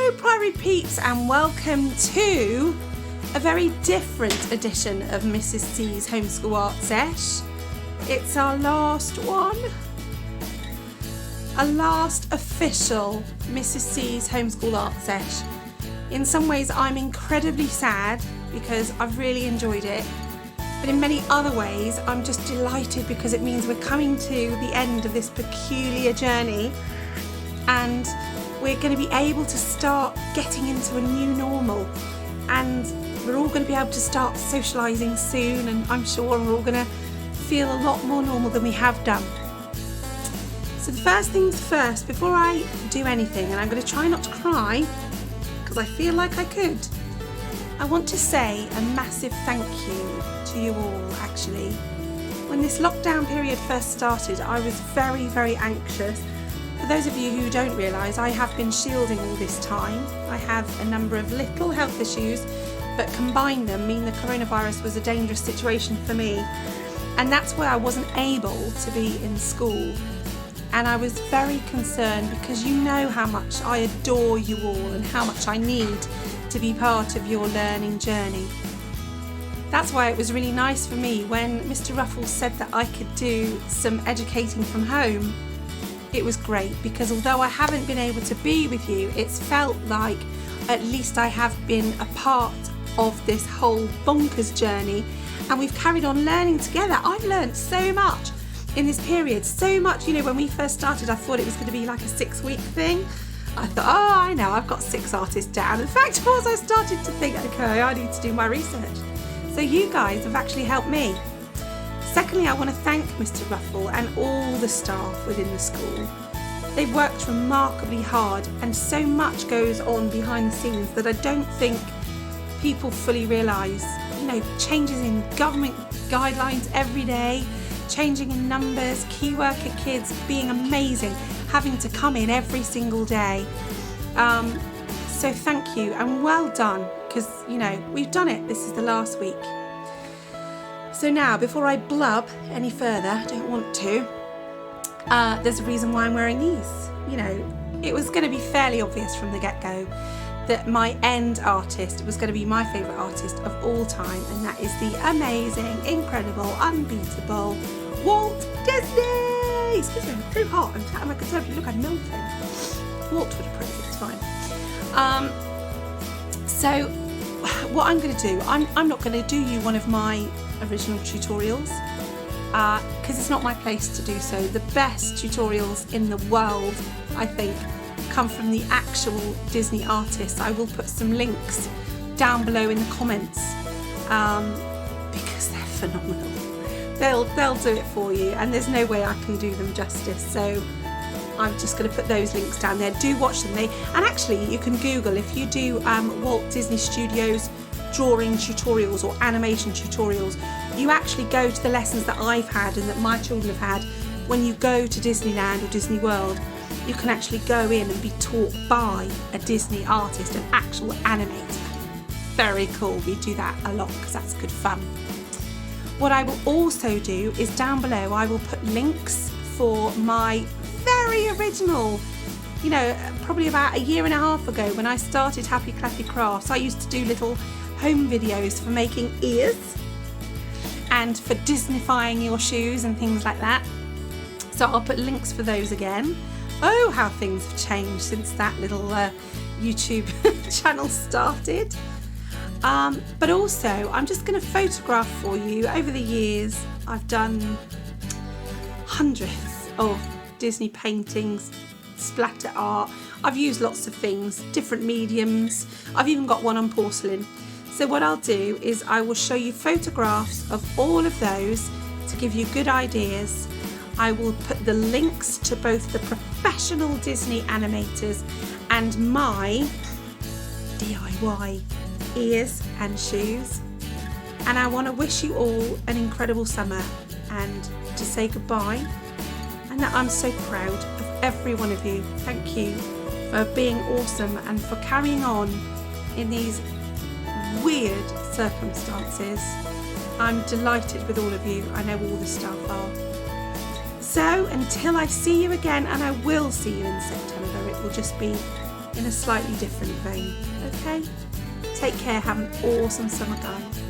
Hello Priory Peeps, and welcome to a very different edition of Mrs. C's Homeschool Art Sesh. It's our last one, a last official Mrs. C's Homeschool Art Sesh. In some ways I'm incredibly sad because I've really enjoyed it, but in many other ways I'm just delighted because it means we're coming to the end of this peculiar journey and we're going to be able to start getting into a new normal, and we're all going to be able to start socialising soon, and I'm sure we're all going to feel a lot more normal than we have done. So the first things first, before I do anything, and I'm going to try not to cry because I feel like I could, I want to say a massive thank you to you all. Actually, when this lockdown period first started, I was very, very anxious. For those of you who don't realise, I have been shielding all this time. I have a number of little health issues, but combine them mean the coronavirus was a dangerous situation for me. And that's why I wasn't able to be in school. And I was very concerned because you know how much I adore you all and how much I need to be part of your learning journey. That's why it was really nice for me when Mr. Ruffles said that I could do some educating from home. It was great because although I haven't been able to be with you, it's felt like at least I have been a part of this whole bonkers journey, and we've carried on learning together. I've learned so much in this period, so much. You know, when we first started, I thought it was going to be like a 6-week thing. I thought, oh, I know, I've got 6 artists down. The fact was, I started to think, okay, I need to do my research. So you guys have actually helped me. Secondly, I want to thank Mr. Ruffle and all the staff within the school. They've worked remarkably hard, and so much goes on behind the scenes that I don't think people fully realise. You know, changes in government guidelines every day, changing in numbers, key worker kids being amazing, having to come in every single day. So thank you and well done, because, you know, we've done it. This is the last week. So now, before I blub any further, I don't want to, there's a reason why I'm wearing these. You know, it was going to be fairly obvious from the get-go that my end artist was going to be my favourite artist of all time, and that is the amazing, incredible, unbeatable Walt Disney! Excuse me, I'm too hot. I'm sat on my conservatory. Look, I'm melting. Walt would approve, it's fine. So what I'm going to do, I'm not going to do you one of my original tutorials because it's not my place to do so. The best tutorials in the world, I think, come from the actual Disney artists. I will put some links down below in the comments because they're phenomenal. They'll do it for you, and there's no way I can do them justice. So I'm just going to put those links down there. Do watch them. And actually, you can Google, if you do Walt Disney Studios drawing tutorials or animation tutorials, you actually go to the lessons that I've had and that my children have had. When you go to Disneyland or Disney World, you can actually go in and be taught by a Disney artist, an actual animator. Very cool. We do that a lot because that's good fun. What I will also do is down below I will put links for my very original, you know, probably about 1.5 years ago when I started Happy Clappy Crafts. I used to do little home videos for making ears and for Disneyfying your shoes and things like that. So I'll put links for those again. Oh, how things have changed since that little YouTube channel started. But also, I'm just going to photograph for you. Over the years, I've done hundreds of Disney paintings, splatter art. I've used lots of things, different mediums. I've even got one on porcelain. So what I'll do is I will show you photographs of all of those to give you good ideas. I will put the links to both the professional Disney animators and my DIY ears and shoes. And I want to wish you all an incredible summer and to say goodbye, and that I'm so proud of every one of you. Thank you for being awesome and for carrying on in these weird circumstances. I'm delighted with all of you. I know all the staff are. So until I see you again, and I will see you in September, it will just be in a slightly different vein. Okay? Take care, have an awesome summer, guys.